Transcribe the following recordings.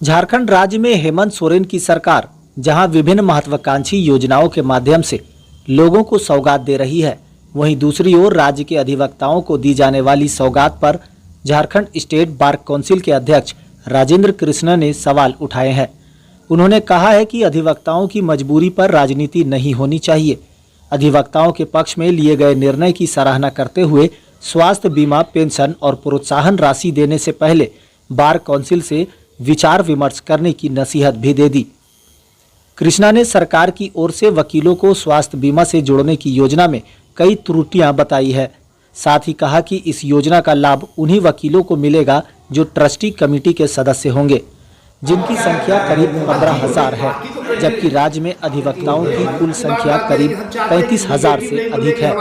झारखंड राज्य में हेमंत सोरेन की सरकार जहां विभिन्न महत्वाकांक्षी योजनाओं के माध्यम से लोगों को सौगात दे रही है, वहीं दूसरी ओर राज्य के अधिवक्ताओं को दी जाने वाली सौगात पर झारखंड स्टेट बार काउंसिल के अध्यक्ष राजेंद्र कृष्ण ने सवाल उठाए हैं। उन्होंने कहा है कि अधिवक्ताओं की मजबूरी पर राजनीति नहीं होनी चाहिए। अधिवक्ताओं के पक्ष में लिए गए निर्णय की सराहना करते हुए स्वास्थ्य बीमा, पेंशन और प्रोत्साहन राशि देने से पहले बार काउंसिल से विचार विमर्श करने की नसीहत भी दे दी। कृष्णा ने सरकार की ओर से वकीलों को स्वास्थ्य बीमा से जोड़ने की योजना में कई त्रुटियां बताई है। साथ ही कहा कि इस योजना का लाभ उन्हीं वकीलों को मिलेगा जो ट्रस्टी कमेटी के सदस्य होंगे, जिनकी संख्या करीब 15,000 है, जबकि राज्य में अधिवक्ताओं की कुल संख्या करीब 35,000 से अधिक है।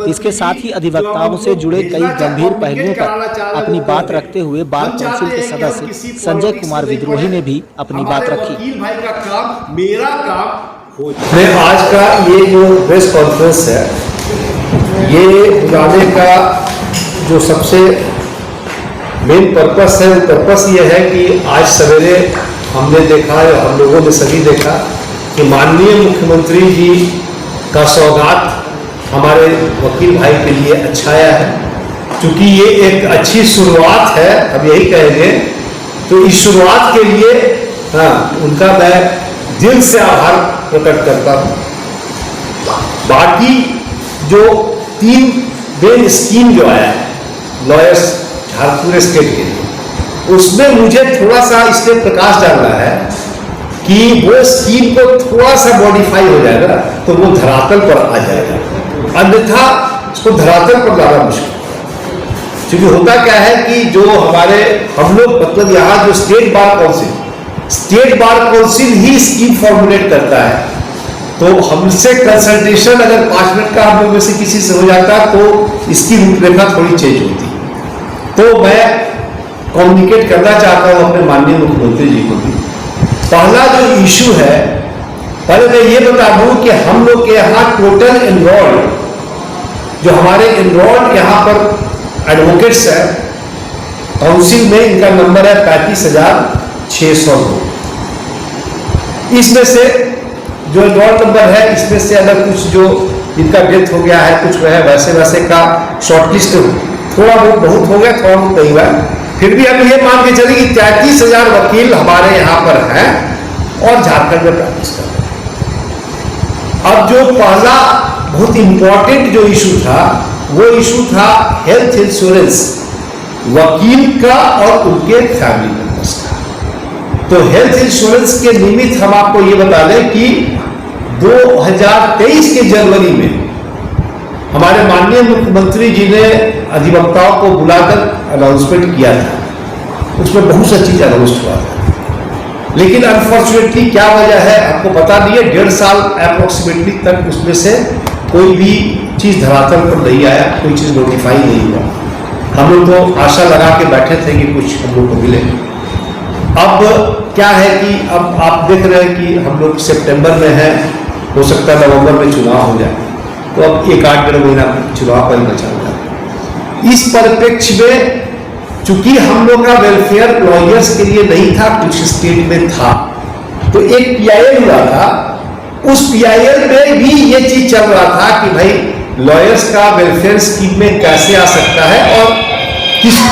इसके साथ ही अधिवक्ताओं से जुड़े कई गंभीर पहलुओं पर अपनी बात रखते हुए बार काउंसिल के सदस्य संजय कुमार विद्रोही ने भी अपनी बात रखी। मैं आज का ये जो प्रेस कॉन्फ्रेंस है, ये बुलाने का जो सबसे मेन पर्पस है, पर्पस ये है कि आज सवेरे हमने देखा, हम लोगों ने सभी देखा कि माननीय मुख्यमंत्री जी का सौगात हमारे वकील भाई के लिए अच्छा आया है। क्योंकि ये एक अच्छी शुरुआत है, अब यही कहेंगे, तो इस शुरुआत के लिए उनका मैं दिल से आभार प्रकट करता हूँ। बाकी जो 3 मेन स्कीम जो आया है लॉयर्स झारखंड स्टेट के लिए, उसमें मुझे थोड़ा सा इसलिए प्रकाश डालना है कि वो स्कीम को थोड़ा सा मॉडिफाई हो जाएगा तो वो धरातल पर आ जाएगा, अन्यथा उसको धरातल पर लाना मुश्किल। क्योंकि होता क्या है कि जो हम लोग मतलब यहाँ जो स्टेट बार काउंसिल ही स्कीम फॉर्मुलेट करता है, तो हमसे कंसल्टेशन अगर 5 मिनट का हम लोग में से किसी से हो जाता तो इसकी रूपरेखा थोड़ी चेंज होती। तो मैं कम्युनिकेट करना चाहता हूं अपने माननीय मुख्यमंत्री जी को भी। पहला जो इशू है, पहले मैं ये बता दूं कि हम लोग के यहाँ टोटल एनरोल्ड, जो हमारे एनरोल्ड यहाँ पर एडवोकेट्स है काउंसिल में, इनका नंबर है 35,600। इसमें से जो एनरोल्ड नंबर है, इसमें से अगर कुछ जो इनका डेथ हो गया है, कुछ वह वैसे का शॉर्टलिस्ट थोड़ा बहुत हो गया, थोड़ा बहुत नहीं हुआ, फिर भी हम ये मान के चले कि 33,000 वकील हमारे यहाँ पर हैं और झारखंड में प्रैक्टिस कर रहे हैं। अब जो पहला बहुत इंपॉर्टेंट जो इशू था, वो इशू था हेल्थ इंश्योरेंस वकील का और उनके फैमिली मेंबर्स का। तो हेल्थ इंश्योरेंस के निमित्त हम आपको ये बता दें कि 2023 के जनवरी में हमारे माननीय मुख्यमंत्री जी ने अधिवक्ताओं को बुलाकर अनाउंसमेंट किया था। उसमें बहुत सा चीज अनाउंस हुआ था, लेकिन अनफॉर्चुनेटली क्या वजह है आपको पता नहीं है, 1.5 साल अप्रोक्सीमेटली तक उसमें से कोई भी चीज धरातल पर नहीं आया, कोई चीज नोटिफाई नहीं हुआ। हम लोग तो आशा लगा के बैठे थे कि कुछ हम लोग को मिले। अब क्या है कि अब आप देख रहे हैं कि हम लोग सितंबर में है, हो सकता है नवंबर में चुनाव हो जाए, तो अब 1-8 महीना चुनाव पर बचा हुआ है। इस परिप्रेक्ष्य में चूंकि हम लोग का वेलफेयर लॉयर्स के लिए नहीं था, कुछ स्टेट में था, तो एक PIL हुआ था। उस PIL में भी ये चीज चल रहा था कि भाई लॉयर्स का वेलफेयर स्कीम में कैसे आ सकता है और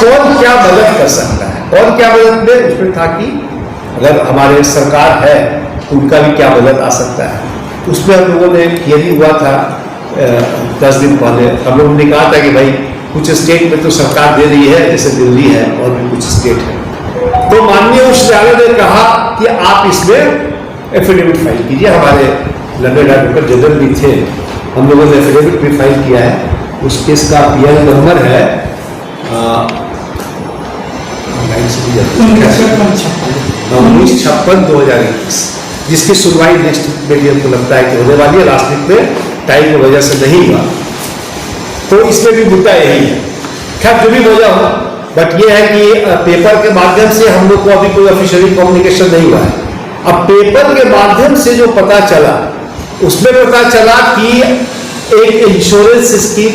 कौन क्या मदद कर सकता है, कौन क्या मदद में उसमें था कि अगर हमारे सरकार है तो उनका भी क्या मदद आ सकता है। उसमें हम लोगों ने हियरिंग हुआ था 10 दिन पहले। हम लोगों ने कहा था कि भाई कुछ स्टेट में तो सरकार दे रही है, जैसे दिल्ली है और भी कुछ स्टेट है, तो माननीय उच्च न्यायालय ने कहा कि आप इसमें एफिडेविट फाइल कीजिए। हमारे लंदन एडवोकेट जनरल भी थे, हम लोगों ने एफिडेविट भी फाइल किया है। उस केस का PIL नंबर है 1956/2021, जिसकी सुनवाई नेक्स्ट वीक हमको लगता है कि होने वाली है। लास्ट वीक में टाइम की वजह से नहीं हुआ, तो इसमें भी मुद्दा यही है। खैर जो भी वजह हो, बट ये है कि पेपर के माध्यम से हम लोग को अभी कोई ऑफिशियली कम्युनिकेशन नहीं हुआ है। अब पेपर के माध्यम से जो पता चला, उसमें पता चला कि एक इंश्योरेंस स्कीम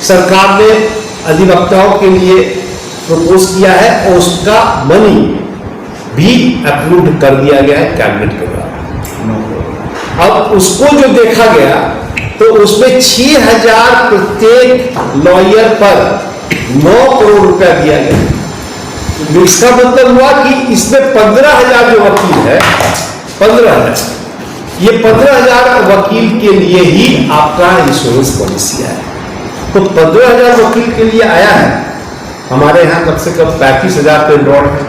सरकार ने अधिवक्ताओं के लिए प्रपोज किया है और उसका मनी भी अप्रूव्ड कर दिया गया है कैबिनेट के द्वारा। अब उसको जो देखा गया तो उसमें 6,000 प्रत्येक लॉयर पर 9 करोड़ रुपया दिया गया। इसका मतलब हुआ कि इसमें 15,000 जो वकील है, 15,000, ये 15,000 वकील के लिए ही आपका इंश्योरेंस पॉलिसी आया। तो 15,000 वकील के लिए आया है। हमारे यहाँ कम से कम 35,000 पे एनरोल्ड है।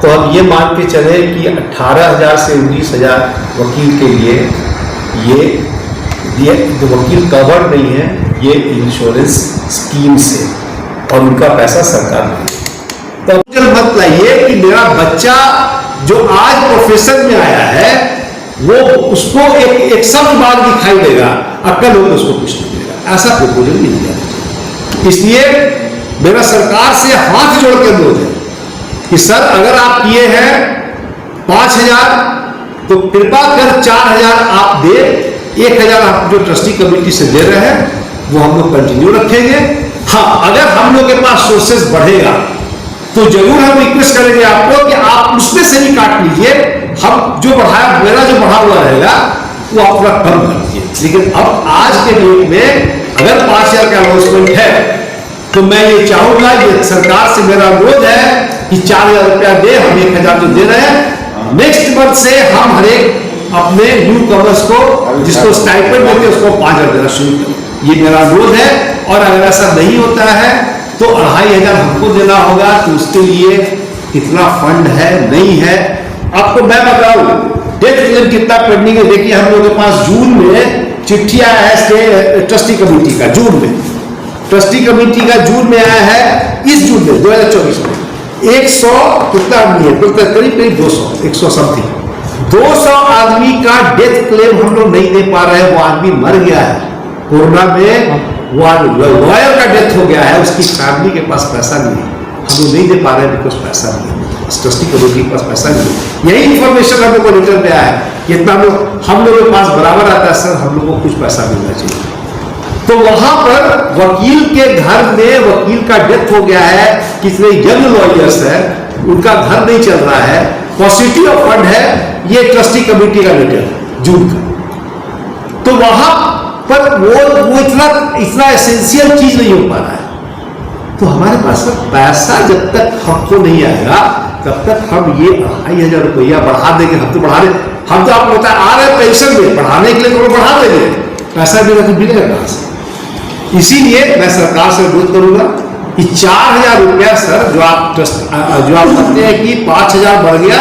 तो हम ये मान के चले कि 18,000 से 19,000 वकील के लिए ये जो वकील कवर्ड नहीं है ये इंश्योरेंस स्कीम से, और उनका पैसा सरकार देगी। तो मुझे मत लाइए कि मेरा बच्चा जो आज प्रोफेशन में आया है वो उसको एक शब्द बात दिखाई देगा, अक्ल हो तो उसको कुछ नहीं देगा, ऐसा प्रपोजल नहीं दिया। इसलिए मेरा सरकार से हाथ जोड़ के अनुरोध है कि सर अगर आप किए हैं 5,000 तो कृपा कर 4,000 आप दे, 1,000 आप जो ट्रस्टी कमेटी से दे रहे हैं वो हम लोग कंटिन्यू रखेंगे। हाँ, अगर हम लोग के पास सोर्सेस बढ़ेगा तो जरूर हम रिक्वेस्ट करेंगे आपको कि आप उसमें से ही काट लीजिए। हम जो बढ़ाया, मेरा जो बढ़ा हुआ रहेगा वो आप थोड़ा कम कर दीजिए। लेकिन अब आज के डेट में अगर 5,000 का अनाउंसमेंट है तो मैं ये चाहूंगा, ये सरकार से मेरा अनुरोध है कि 4,000 रुपया दे, हम 1,000 जो दे रहे हैं, नेक्स्ट मंथ से हम हर एक अपने न्यू कमर्स को जिसको स्टाइपेंड देते हैं उसको 5,000 देना शुरू करें। ये मेरा अनुरोध है। और अगर ऐसा नहीं होता है तो 2,500 हमको देना होगा। तो उसके लिए कितना फंड है नहीं है आपको मैं बताऊं। डेथ क्लेम कितना पेंडिंग है देखिए, हम लोगों के पास जून में चिट्ठी आया है ट्रस्टी कमेटी का, जून में ट्रस्टी कमेटी का जून में आया है, इस जून में 2024 में 100 कितना आदमी है, करीब 200, 100 समथिंग 200 आदमी का डेथ क्लेम हम लोग नहीं दे पा रहे हैं। वो आदमी मर गया है कोरोना में, वो लॉयर का डेथ हो गया है, उसकी फैमिली के पास पैसा नहीं है, हम लोग नहीं दे पा रहे हैं बिकॉज पैसा नहीं है, ट्रस्टी कमेटी के पास पैसा नहीं है। यही इंफॉर्मेशन हम लोग को लेटर पे आया है कि इतना हम लोगों के पास बराबर आता है सर, हम लोग को कुछ पैसा मिलना चाहिए। तो वहां पर वकील के घर में वकील का डेथ हो गया है, कितने यंग लॉयर्स है उनका घर नहीं चल रहा है, पॉजिटिव फंड है, ये ट्रस्टी कमेटी का लेटर जून का। तो वहां पर वो इतना एसेंशियल चीज नहीं हो पा रहा है। तो हमारे पास पैसा जब तक हमको नहीं आएगा तब तक हम ये 2,500 रुपया बढ़ा देंगे। हम तो बढ़ा रहे, हम तो आपको पता आ रहे पेंशन में बढ़ाने के लिए तो बढ़ा देंगे, पैसा भी तो मिलेगा कहां से। इसीलिए मैं सरकार से अनुरोध करूंगा कि 4,000 रुपया सर जो आप कहते हैं कि 5,000 बढ़ गया,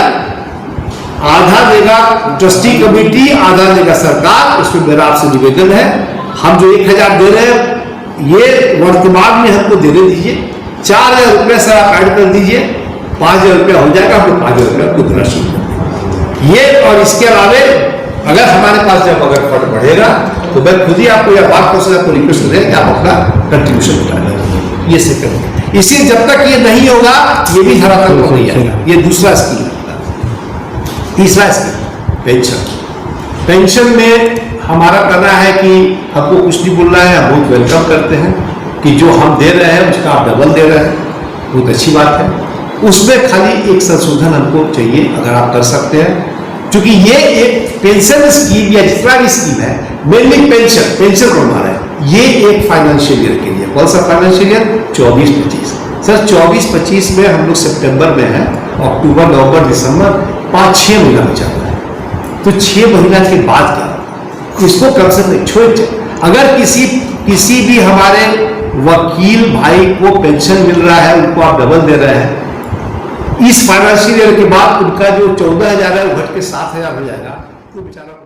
आधा देगा ट्रस्टी कमेटी, आधा देगा सरकार, उसमें मेरा आपसे निवेदन है। हम जो 1,000 दे रहे हैं ये वर्तमान में हमको देने दीजिए, 4,000 रुपया सर आप ऐड कर दीजिए, 5,000 रुपया हो जाएगा, हम 5,000 रुपया को देना शुरू कर ये। और इसके अलावे अगर हमारे पास जब अगर फंड बढ़ेगा तो मैं खुद ही आपको यह बात कर आपको रिक्वेस्ट करें कि आप अपना कंट्रीब्यूशन उठाएं, ये से करें। इसी जब तक ये नहीं होगा ये भी धरातल पर नहीं आएगा। ये दूसरा स्कीम। तीसरा स्कीम पेंशन। पेंशन में हमारा कहना है कि हमको कुछ नहीं बोलना है, हम बहुत वेलकम करते हैं कि जो हम दे रहे हैं उसका आप डबल दे रहे हैं, बहुत अच्छी बात है। उसमें खाली एक संशोधन हमको चाहिए, अगर आप कर सकते हैं, क्योंकि ये एक पेंशन स्कीम या जितना भी स्कीम है मेनली पेंशन को हमारा है, ये एक फाइनेंशियल ईयर के लिए। कौन सा फाइनेंशियल ईयर? 24-25 सर। 24-25 में हम लोग सितंबर में है, अक्टूबर नवंबर दिसंबर 5-6 महीना बचा हुआ है। तो 6 महीना के बाद क्या इसको कम से कम छोड़। अगर किसी भी हमारे वकील भाई को पेंशन मिल रहा है, उनको आप डबल दे रहे हैं, इस फाइनेंशियल ईयर के बाद उनका जो 14,000 है वो घट के 7,000 हो जाएगा, तो बेचारा